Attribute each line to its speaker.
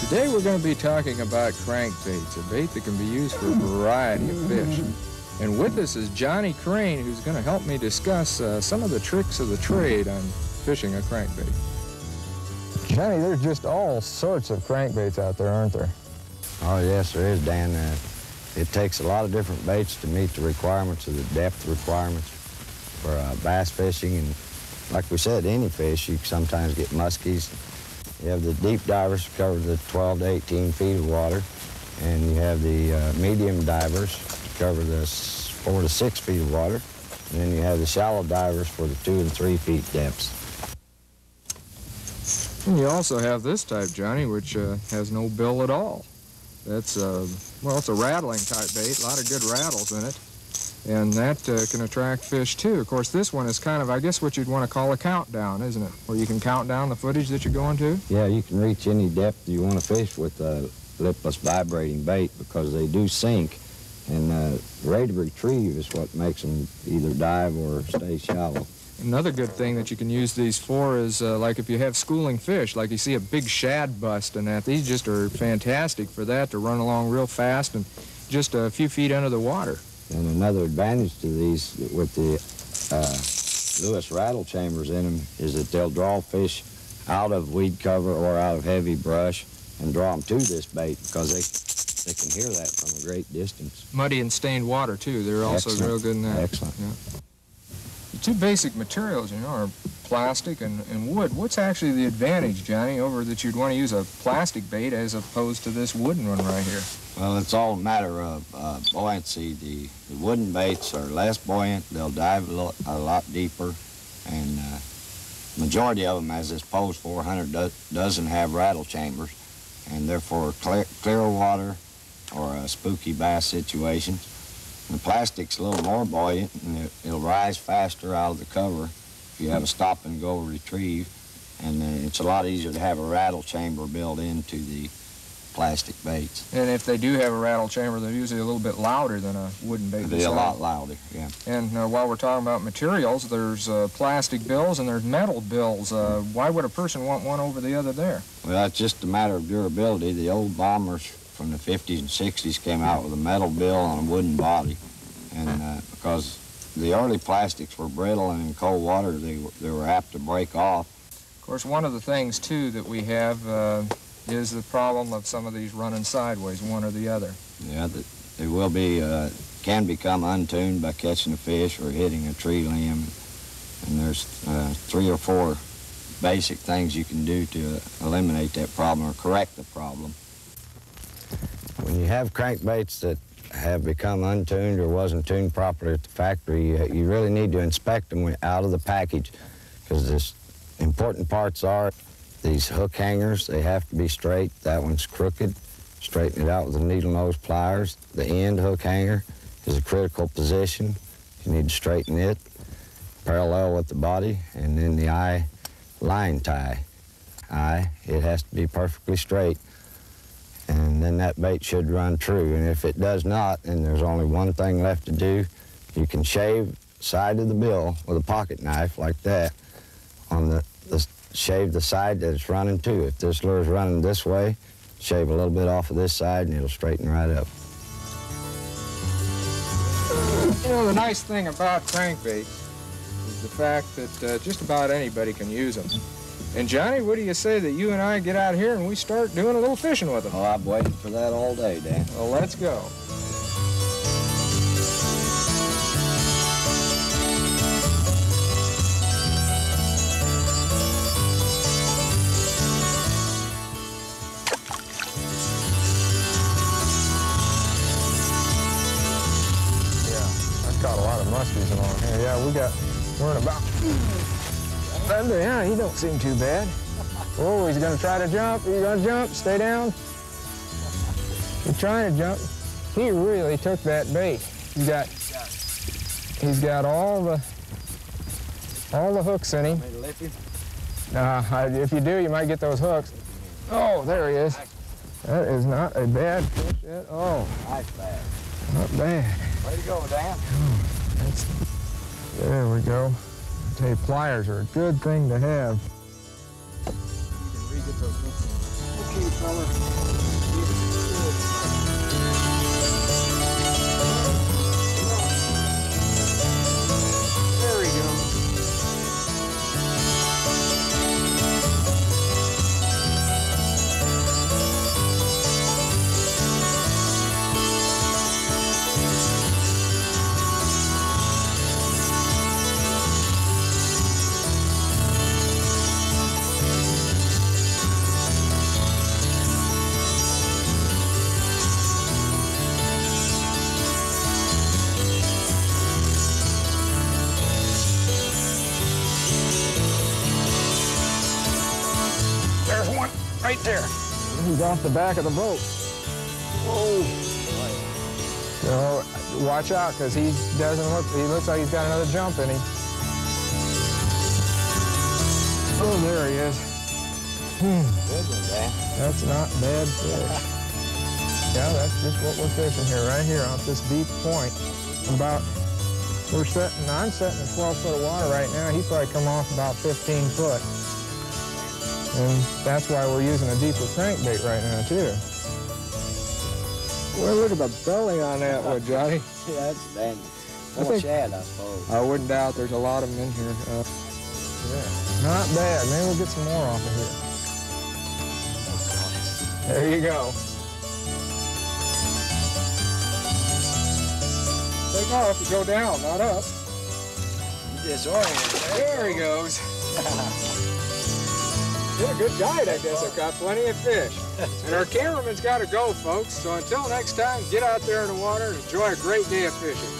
Speaker 1: Today we're going to be talking about crankbaits, a bait that can be used for a variety of fish. And with us is Johnnie Crain, who's going to help me discuss some of the tricks of the trade on fishing a crankbait.
Speaker 2: Johnny, there's just all sorts of crankbaits out there, aren't there?
Speaker 3: Oh, yes, there is, Dan. It takes a lot of different baits to meet the requirements of the depth requirements for bass fishing. And like we said, any fish, you sometimes get muskies. You have the deep divers to cover the 12 to 18 feet of water, and you have the medium divers to cover the 4 to 6 feet of water, and then you have the shallow divers for the 2 and 3 feet depths.
Speaker 1: And you also have this type, Johnny, which has no bill at all. That's, well, it's a rattling type bait, a lot of good rattles in it. And that can attract fish, too. Of course, this one is kind of, I guess, what you'd want to call a countdown, isn't it? Where you can count down the footage that you're going to?
Speaker 3: Yeah, you can reach any depth you want to fish with a lipless vibrating bait because they do sink. And rate of retrieve is what makes them either dive or stay shallow.
Speaker 1: Another good thing that you can use these for is, like if you have schooling fish, like you see a big shad bust and that, these just are fantastic for that, to run along real fast and just a few feet under the water.
Speaker 3: And another advantage to these with the Lewis rattle chambers in them is that they'll draw fish out of weed cover or out of heavy brush and draw them to this bait because they can hear that from a great distance.
Speaker 1: Muddy and stained water, too. They're also real good in that.
Speaker 3: Excellent.
Speaker 1: Yeah. The two basic materials, you know, are plastic and wood. What's actually the advantage, Johnny, over that you'd want to use a plastic bait as opposed to this wooden one right here?
Speaker 3: Well, it's all a matter of buoyancy. The wooden baits are less buoyant. They'll dive a lot deeper. And majority of them, as this Post 400, doesn't have rattle chambers. And therefore, clear water or spooky bass situations. The plastic's a little more buoyant, and it'll rise faster out of the cover if you have a stop-and-go retrieve. And it's a lot easier to have a rattle chamber built into the plastic baits.
Speaker 1: And if they do have a rattle chamber, they're usually a little bit louder than a wooden bait.
Speaker 3: They'll be a lot louder, yeah.
Speaker 1: And while we're talking about materials, there's plastic bills and there's metal bills. Why would a person want one over the other there?
Speaker 3: Well, it's just a matter of durability. The old bombers from the 50s and 60s came out with a metal bill on a wooden body. And because the early plastics were brittle and in cold water, they were apt to break off.
Speaker 1: Of course, one of the things, too, that we have is the problem of some of these running sideways, one or the other.
Speaker 3: Yeah, they will be, can become untuned by catching a fish or hitting a tree limb. And there's 3 or 4 basic things you can do to eliminate that problem or correct the problem. When you have crankbaits that have become untuned or wasn't tuned properly at the factory, you really need to inspect them out of the package, because the important parts are these hook hangers. They have to be straight. That one's crooked. Straighten it out with the needle nose pliers. The end hook hanger is a critical position. You need to straighten it parallel with the body. And then the eye line tie. It has to be perfectly straight. And then that bait should run true. And if it does not, then there's only one thing left to do. You can shave the side of the bill with a pocket knife like that on shave the side that it's running to. If this lure's running this way, shave a little bit off of this side and it'll straighten right up.
Speaker 1: You know, the nice thing about crankbaits is the fact that just about anybody can use them. And Johnny, what do you say that you and I get out here and we start doing a little fishing with them?
Speaker 3: Oh, I've waited for that all day, Dan.
Speaker 1: Well, let's go.
Speaker 2: Caught a lot of muskies along here. Yeah, we're in about, yeah, he don't seem too bad. Oh, he's gonna try to jump. Are you gonna jump? Stay down. He's trying to jump. He really took that bait. He's got all the hooks in him. If you do, you might get those hooks. Oh, there he is. That is not a bad fish at all.
Speaker 3: Nice bass.
Speaker 2: Not bad.
Speaker 3: Way to go, Dan.
Speaker 2: There we go. I tell you, pliers are a good thing to have.
Speaker 1: You can re-get those hooks in.
Speaker 2: Okay, fella. There we go. There's one right there. He's off the back of the boat. Whoa. So watch out, because he looks like he's got another jump in him. Oh, there he is. That's not bad fish. Yeah, that's just what we're fishing here, right here off this deep point. I'm setting in 12 foot of water right now. He'd probably come off about 15 foot. And that's why we're using a deeper crankbait right now, too. Well, look at the belly on that one, Johnny.
Speaker 3: Yeah, that's dandy. More shad, I suppose.
Speaker 1: I wouldn't doubt there's a lot of them in here.
Speaker 2: Yeah, not bad. Maybe we'll get some more off of here. There you go.
Speaker 1: Take off and go down, not up.
Speaker 3: Disoriented.
Speaker 1: There he goes. Did a good guide, I guess. I've got plenty of fish. And our cameraman's got to go, folks. So until next time, get out there in the water and enjoy a great day of fishing.